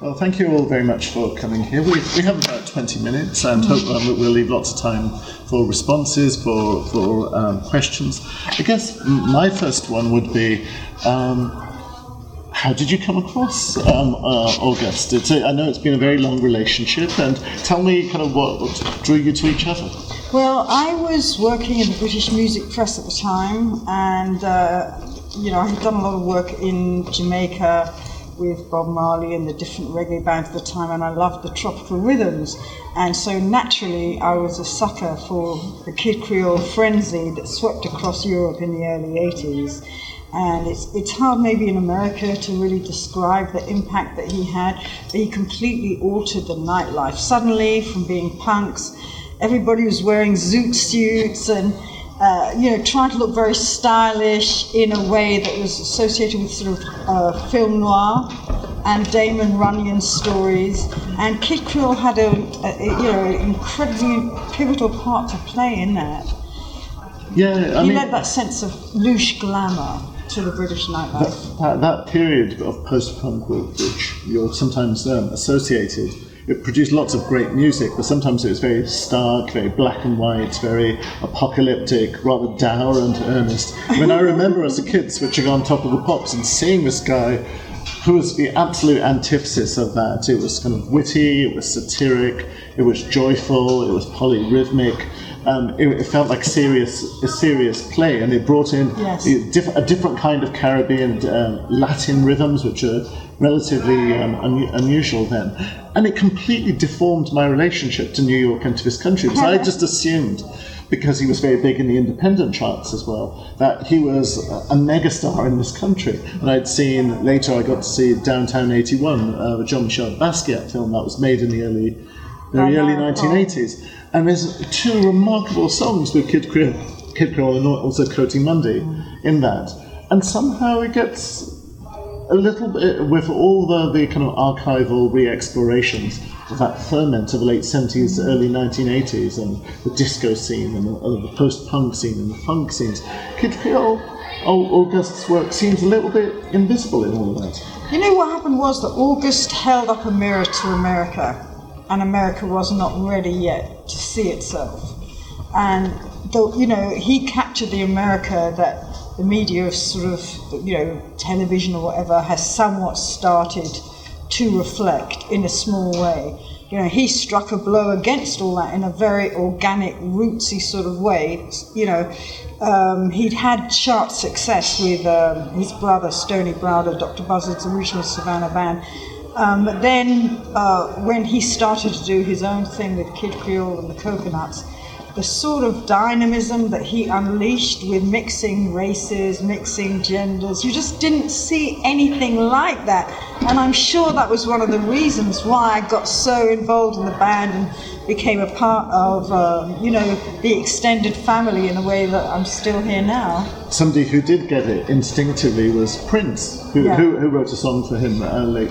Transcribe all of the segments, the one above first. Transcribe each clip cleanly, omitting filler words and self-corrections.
Well, thank you all very much for coming here. We have about 20 minutes and hope we'll leave lots of time for responses, for questions. I guess my first one would be, how did you come across August? I know it's been a very long relationship, and tell me kind of what drew you to each other. Well, I was working in the British music press at the time, and I had done a lot of work in Jamaica with Bob Marley and the different reggae bands at the time, and I loved the tropical rhythms. And so naturally I was a sucker for the Kid Creole frenzy that swept across Europe in the early 80s. And it's hard maybe in America to really describe the impact that he had, but he completely altered the nightlife. Suddenly, from being punks, everybody was wearing zoot suits and trying to look very stylish in a way that was associated with sort of film noir and Damon Runyon stories. And Kid Creole had an incredibly pivotal part to play in that. Yeah, he led that sense of louche glamour to the British nightlife. That period of post-punk, which you're sometimes associated, it produced lots of great music, but sometimes it was very stark, very black and white, very apocalyptic, rather dour and earnest. I mean, I remember as a kid switching on Top of the Pops and seeing this guy who was the absolute antithesis of that. It was kind of witty, it was satiric, it was joyful, it was polyrhythmic. It felt like a serious play, and it brought in a different kind of Caribbean Latin rhythms, which are relatively unusual then. And it completely deformed my relationship to New York and to this country, because I just assumed, because he was very big in the independent charts as well, that he was a megastar in this country. And I got to see Downtown 81, a Jean-Michel Basquiat film that was made in the early 1980s. And there's two remarkable songs with Kid Creole and also Coty Mundy in that. And somehow it gets a little bit, with all the kind of archival re-explorations of that ferment of the late 70s, early 1980s, and the disco scene, and the post-punk scene, and the funk scenes. Kid Creole, August's work seems a little bit invisible in all of that. You know, what happened was that August held up a mirror to America, and America was not ready yet to see itself. And he captured the America that the media of sort of, television or whatever has somewhat started to reflect in a small way. He struck a blow against all that in a very organic, rootsy sort of way. He'd had chart success with his brother, Stoney Browder, Dr. Buzzard's original Savannah band. But then when he started to do his own thing with Kid Creole and the Coconuts, the sort of dynamism that he unleashed with mixing races, mixing genders, you just didn't see anything like that. And I'm sure that was one of the reasons why I got so involved in the band and became a part of, the extended family in a way that I'm still here now. Somebody who did get it instinctively was Prince, who wrote a song for him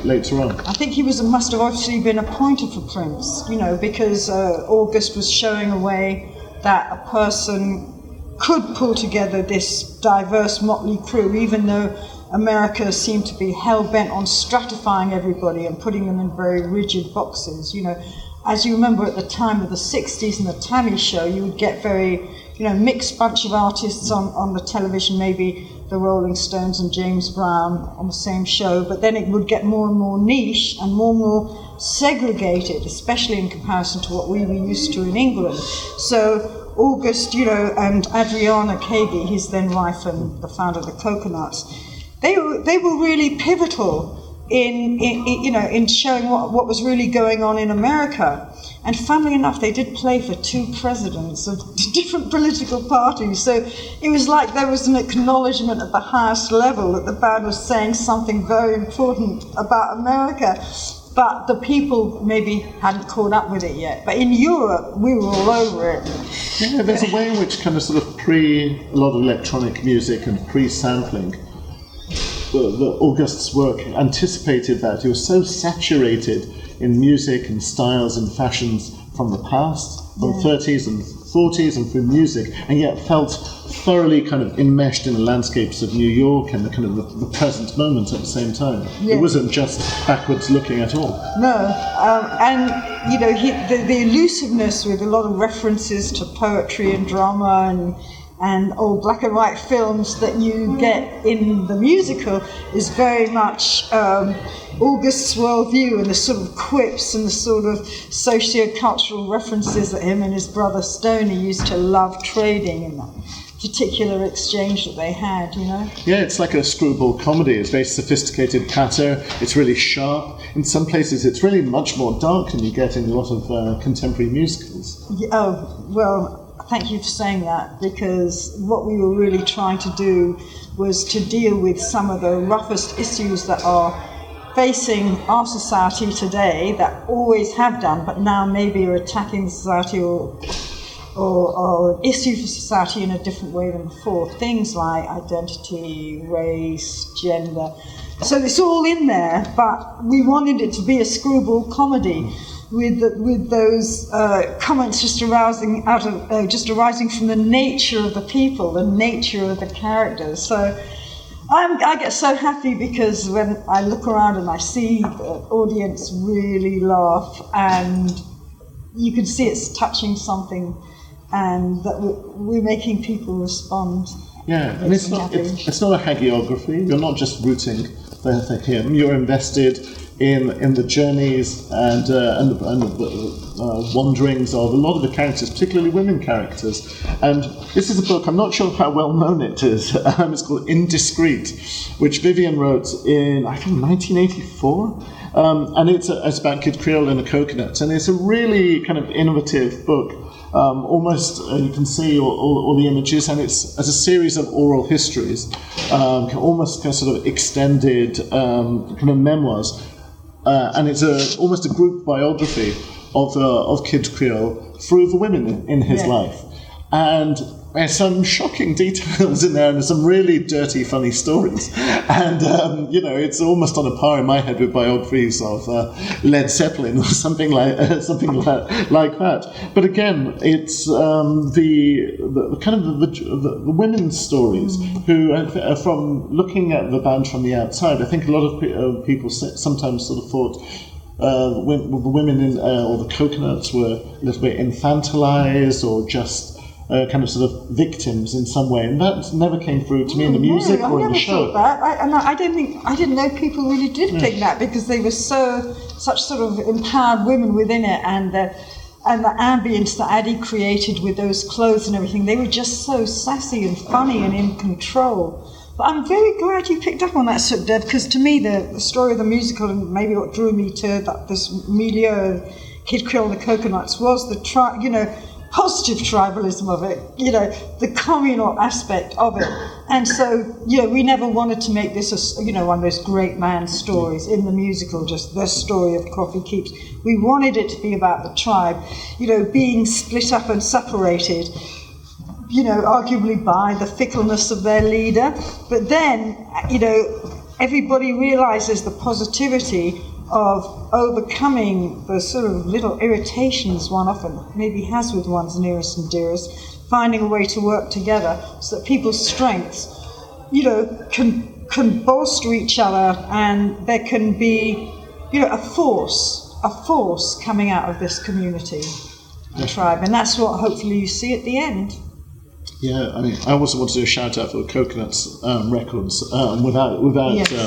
later on. I think he must have obviously been appointed for Prince, because August was showing a way that a person could pull together this diverse motley crew, even though America seemed to be hell-bent on stratifying everybody and putting them in very rigid boxes. As you remember at the time of the 60s and the Tammy Show, you would get very, mixed bunch of artists on the television, maybe the Rolling Stones and James Brown on the same show, but then it would get more and more niche and more segregated, especially in comparison to what we were used to in England. So August, and Adriana Kagi, his then wife and the founder of the Coconuts, they were really pivotal in showing what was really going on in America. And funnily enough, they did play for two presidents of different political parties. So it was like there was an acknowledgement at the highest level that the band was saying something very important about America. But the people maybe hadn't caught up with it yet. But in Europe, we were all over it. Yeah, there's a way in which kind of sort of a lot of electronic music and pre-sampling, the August's work anticipated that. He was so saturated in music and styles and fashions from the past, from 30s and 40s and from music, and yet felt thoroughly kind of enmeshed in the landscapes of New York and the kind of the present moment at the same time. Yeah. It wasn't just backwards looking at all. No, and you know, the elusiveness with a lot of references to poetry and drama and old black and white films that you get in the musical is very much August's worldview, and the sort of quips and the sort of socio-cultural references that him and his brother Stoney used to love trading in that particular exchange that they had, you know? Yeah, it's like a screwball comedy. It's very sophisticated patter. It's really sharp. In some places, it's really much more dark than you get in a lot of contemporary musicals. Yeah, oh, well, thank you for saying that, because what we were really trying to do was to deal with some of the roughest issues that are facing our society today, that always have done, but now maybe are attacking the society or an issue for society in a different way than before. Things like identity, race, gender. So it's all in there, but we wanted it to be a screwball comedy with those comments just arising from the nature of the people, the nature of the characters. So I get so happy because when I look around and I see the audience really laugh, and you can see it's touching something, and that we're making people respond. Yeah, and it's not a hagiography. You're not just rooting for him. You're invested in the journeys and the wanderings of a lot of the characters, particularly women characters. And this is a book, I'm not sure how well known it is. It's called Indiscreet, which Vivien wrote in, I think, 1984. And it's about Kid Creole and a coconut. And it's a really kind of innovative book. Almost, you can see all the images, and it's as a series of oral histories, almost kind of sort of extended kind of memoirs. And it's almost a group biography of Kid Creole through the women in his life. And there's some shocking details in there, and there's some really dirty, funny stories. And, it's almost on a par in my head with biographies of Led Zeppelin or something like that. But again, it's the kind of the women's stories who, from looking at the band from the outside, I think a lot of people sometimes sort of thought the women or the coconuts were a little bit infantilized or just kind of sort of victims in some way, and that never came through to me in the music or in the show. I didn't know people really did think that, because they were such sort of empowered women within it, and the ambience that Addie created with those clothes and everything. They were just so sassy and funny and in control. But I'm very glad you picked up on that, Sukhdev, because to me the story of the musical, and maybe what drew me to this milieu of Kid Creole and the Coconuts, was the positive tribalism of it, the communal aspect of it. And so, we never wanted to make this one of those great man stories in the musical, just the story of Coffee Keeps. We wanted it to be about the tribe, being split up and separated, arguably by the fickleness of their leader. But then, everybody realizes the positivity of overcoming the sort of little irritations one often maybe has with one's nearest and dearest, finding a way to work together so that people's strengths, can bolster each other, and there can be, a force coming out of this community, the tribe, and that's what hopefully you see at the end. Yeah, I mean, I also want to do a shout out for the Coconuts records without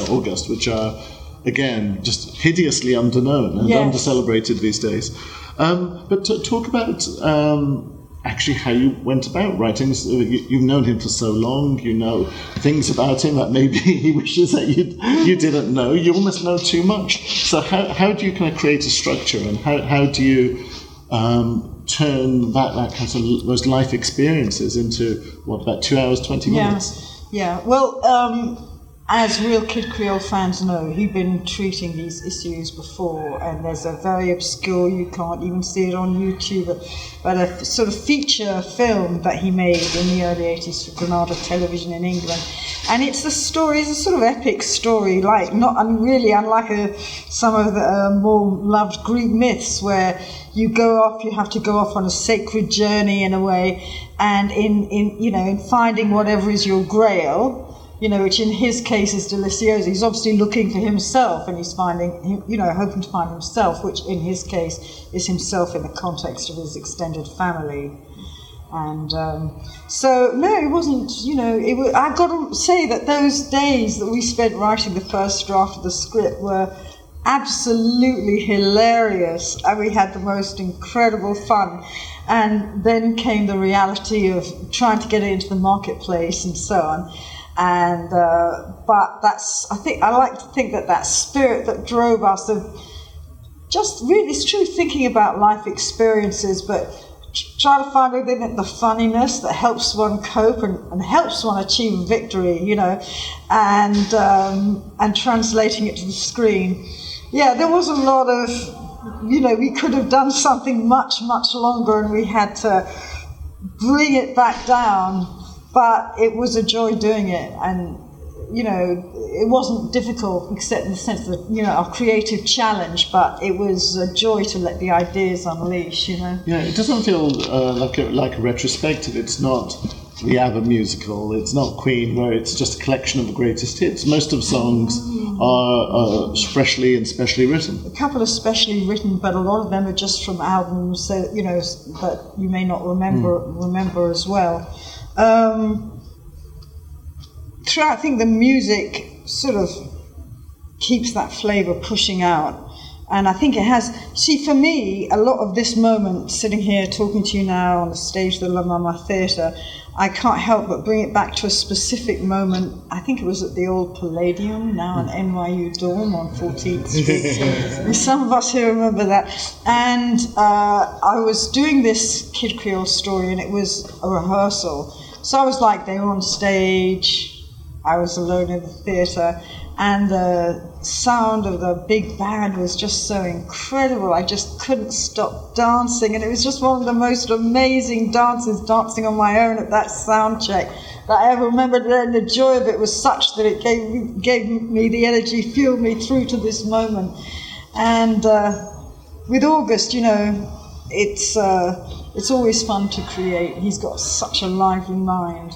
August, which are, again, just hideously underknown and under-celebrated these days. But talk about actually how you went about writing. You've known him for so long, you know things about him that maybe he wishes that you didn't know. You almost know too much. So how do you kind of create a structure, and how do you turn that kind of those life experiences into, about 2 hours, 20 minutes? Yeah. Well, as real Kid Creole fans know, he'd been treating these issues before, and there's a very obscure, you can't even see it on YouTube, but a sort of feature film that he made in the early 80s for Granada Television in England. And it's a story, it's a sort of epic story, like not really unlike some of the more loved Greek myths, where you have to go off on a sacred journey in a way, and in finding whatever is your grail, which in his case is Delicioso. He's obviously looking for himself, and he's hoping to find himself, which in his case is himself in the context of his extended family. And so, no, it wasn't, I've got to say that those days that we spent writing the first draft of the script were absolutely hilarious, and we had the most incredible fun. And then came the reality of trying to get it into the marketplace and so on. And but I like to think that spirit that drove us of just really, it's true, thinking about life experiences, but try to find within it the funniness that helps one cope and helps one achieve victory, and translating it to the screen. Yeah, there was a lot of, we could have done something much, much longer, and we had to bring it back down. But it was a joy doing it, and it wasn't difficult except in the sense that a creative challenge. But it was a joy to let the ideas unleash. Yeah, it doesn't feel like a retrospective. It's not the ABBA musical. It's not Queen, where it's just a collection of the greatest hits. Most of the songs are freshly and specially written. A couple are specially written, but a lot of them are just from albums that that you may not remember as well. I think the music sort of keeps that flavour pushing out, and I think it has. See, for me, a lot of this moment, sitting here talking to you now on the stage of the La Mama Theatre, I can't help but bring it back to a specific moment. I think it was at the old Palladium, now an NYU dorm on 14th Street. Some of us here remember that. And I was doing this Kid Creole story, and it was a rehearsal. So I was like, they were on stage, I was alone in the theatre, and the sound of the big band was just so incredible. I just couldn't stop dancing, and it was just one of the most amazing dances, dancing on my own at that sound check, that I ever remembered. And the joy of it was such that it gave me the energy, fueled me through to this moment. And with August, it's always fun to create. He's got such a lively mind.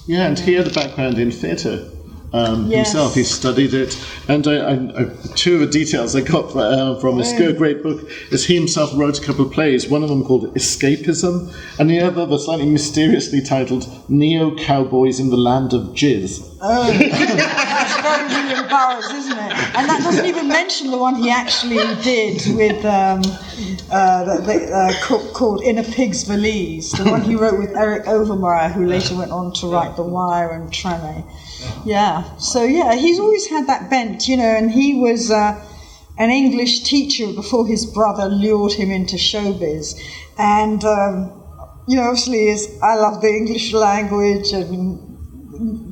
Yeah, and he had a background in theatre himself. He studied it. And two of the details I got from his great book is he himself wrote a couple of plays, one of them called Escapism, and the other was slightly mysteriously titled Neo-Cowboys in the Land of Jizz. Oh, that's very William Burroughs, isn't it? And that doesn't even mention the one he actually did with called In a Pig's Valise, the one he wrote with Eric Overmyer, who later went on to write The Wire and Treme. Yeah, so he's always had that bent, and he was an English teacher before his brother lured him into showbiz. And, obviously I love the English language, and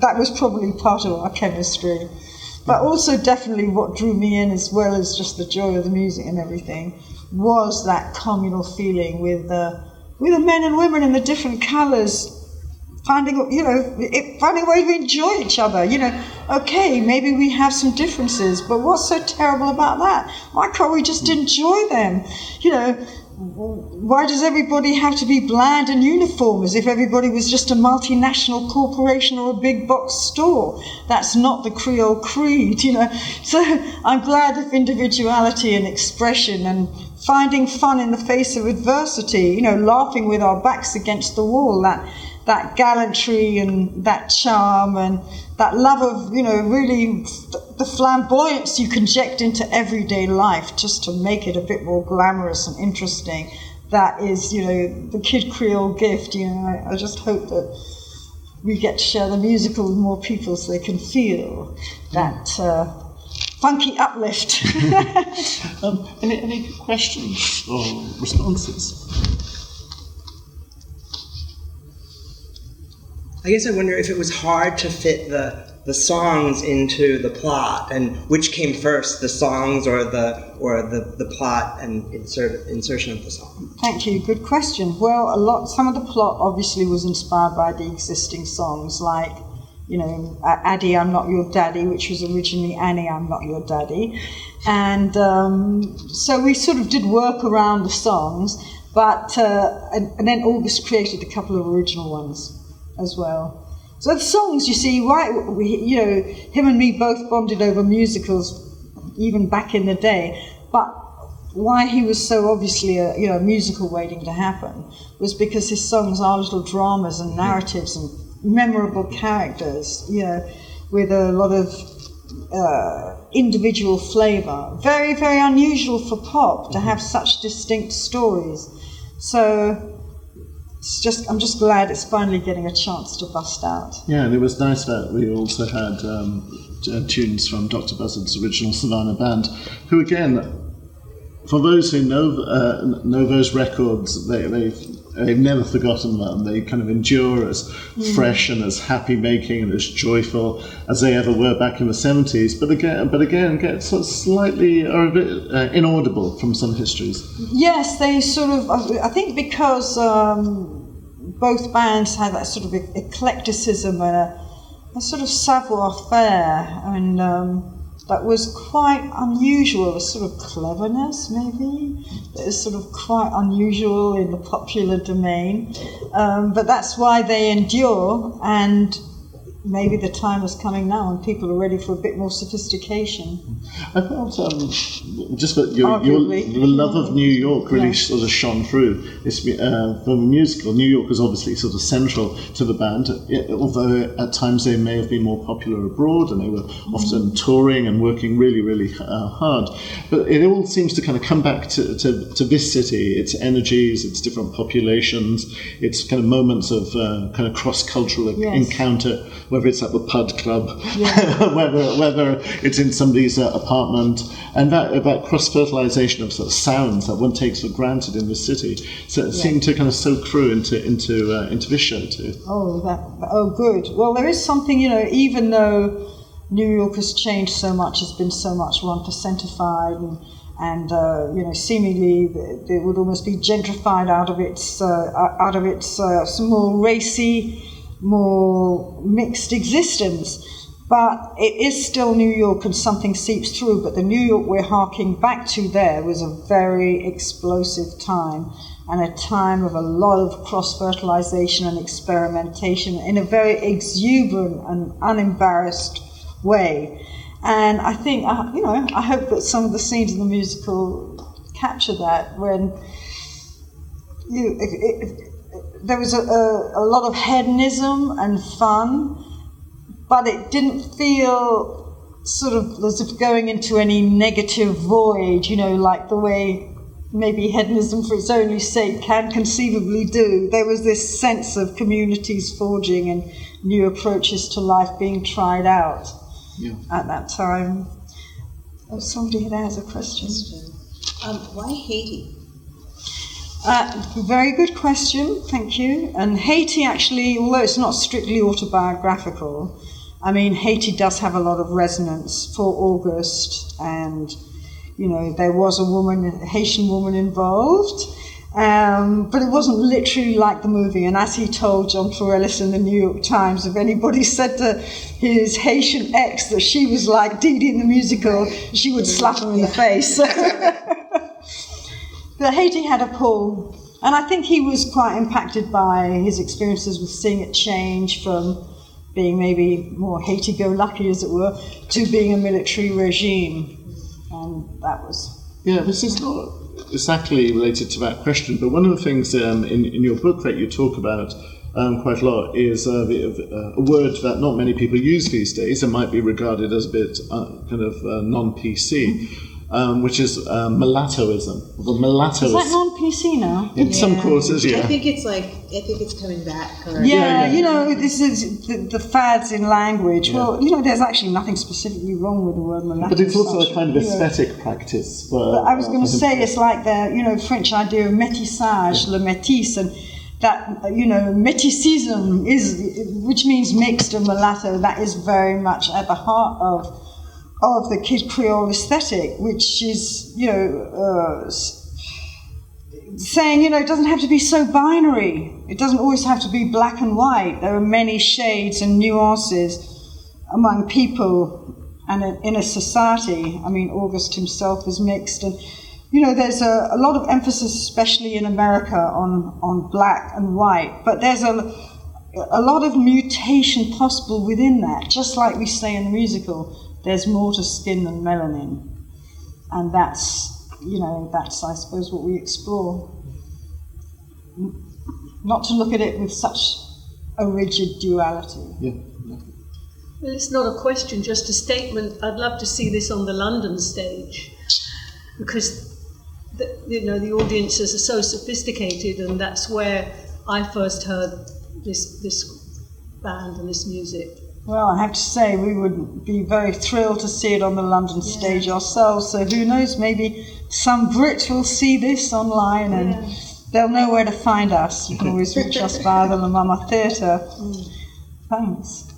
that was probably part of our chemistry. But also definitely what drew me in, as well as just the joy of the music and everything, was that communal feeling with the men and women in the different colours, finding a way to enjoy each other. Okay, maybe we have some differences, but what's so terrible about that? Why can't we just enjoy them? Why does everybody have to be bland and uniform, as if everybody was just a multinational corporation or a big box store? That's not the Creole creed, So I'm glad of individuality and expression, and finding fun in the face of adversity, laughing with our backs against the wall, that gallantry and that charm and that love of, really the flamboyance you inject into everyday life just to make it a bit more glamorous and interesting. That is, the Kid Creole gift. I just hope that we get to share the musical with more people so they can feel that funky uplift. Any questions or responses? I guess I wonder if it was hard to fit the songs into the plot, and which came first, the songs or the plot and insertion of the song. Thank you. Good question. Well, some of the plot obviously was inspired by the existing songs, like Addie, I'm Not Your Daddy, which was originally Annie, I'm Not Your Daddy. And so we sort of did work around the songs, but and then August created a couple of original ones as well. So the songs, you see, him and me both bonded over musicals even back in the day, but why he was so obviously a musical waiting to happen was because his songs are little dramas and narratives and memorable characters, with a lot of individual flavour. Very, very unusual for pop to have such distinct stories. So I'm just glad it's finally getting a chance to bust out. Yeah, and it was nice that we also had tunes from Dr. Buzzard's original Savannah band, who again, for those who know those records, they've never forgotten them. They kind of endure as fresh and as happy-making and as joyful as they ever were back in the 70s. But again, get sort of slightly or a bit inaudible from some histories. Yes, they sort of. I think because both bands had that sort of eclecticism and a sort of savoir-faire, and that was quite unusual, a sort of cleverness, maybe, that is sort of quite unusual in the popular domain. But that's why they endure, and maybe the time is coming now and people are ready for a bit more sophistication. I felt just that your love of New York really sort of shone through. From the musical, New York was obviously sort of central to the band, although at times they may have been more popular abroad and they were often touring and working really, really hard. But it all seems to kind of come back to this city, its energies, its different populations, its kind of moments of kind of cross-cultural encounter, whether it's at the Pud Club, whether it's in somebody's apartment, and that cross-fertilization of sort of sounds that one takes for granted in the city. So it seemed to kind of soak through into this show too. Oh, good. Well, there is something, even though New York has changed so much, has been so much more percentified, and seemingly it would almost be gentrified out of its some more racy, more mixed existence. But it is still New York, and something seeps through. But the New York we're harking back to there was a very explosive time, and a time of a lot of cross-fertilization and experimentation in a very exuberant and unembarrassed way. And I think, I hope that some of the scenes in the musical capture that, when there was a lot of hedonism and fun, but it didn't feel sort of as if going into any negative void, like the way maybe hedonism for its own sake can conceivably do. There was this sense of communities forging and new approaches to life being tried out at that time. Oh, somebody had asked a question. Why Haiti? Very good question, thank you. And Haiti actually, although it's not strictly autobiographical, Haiti does have a lot of resonance for August, and there was a Haitian woman involved, but it wasn't literally like the movie. And as he told John Florellis in the New York Times, if anybody said to his Haitian ex that she was like Dee Dee in the musical, she would slap him in the face. But Haiti had a pull, and I think he was quite impacted by his experiences with seeing it change from being maybe more Haiti-go-lucky, as it were, to being a military regime. And that was... Yeah, this is not exactly related to that question, but one of the things in your book that you talk about quite a lot is a word that not many people use these days and might be regarded as a bit kind of non-PC. Which is mulattoism. The mulatto is that non-PC now? In some quarters, I think it's coming back. This is the fads in language. Yeah. Well, there's actually nothing specifically wrong with the word mulatto. But it's also a kind of aesthetic practice. But I was going to say, it's like the French idea of métissage, le métis, and that métissism which means mixed and mulatto. That is very much at the heart of the Kid Creole aesthetic, which is, saying, you know, it doesn't have to be so binary. It doesn't always have to be black and white. There are many shades and nuances among people and in a society. I mean, August himself is mixed, and you know, there's a lot of emphasis, especially in America, on black and white, but there's a lot of mutation possible within that. Just like we say in the musical, there's more to skin than melanin, and that's, you know, that's, I suppose, what we explore. Not to look at it with such a rigid duality. Yeah. Well, it's not a question, just a statement. I'd love to see this on the London stage, because the audiences are so sophisticated, and that's where I first heard this band and this music. Well, I have to say, we would be very thrilled to see it on the London stage ourselves. So who knows, maybe some Brit will see this online and they'll know where to find us. You can always reach us via the La Mama Theatre. Thanks.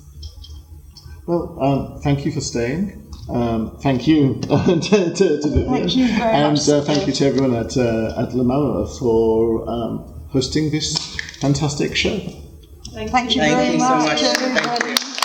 Well, thank you for staying. Thank you to Vivien. Thank you very much. And thank you to everyone at La Mama for hosting this fantastic show. Thank you. Thank you very Thank you so much, much. everybody. Thank you.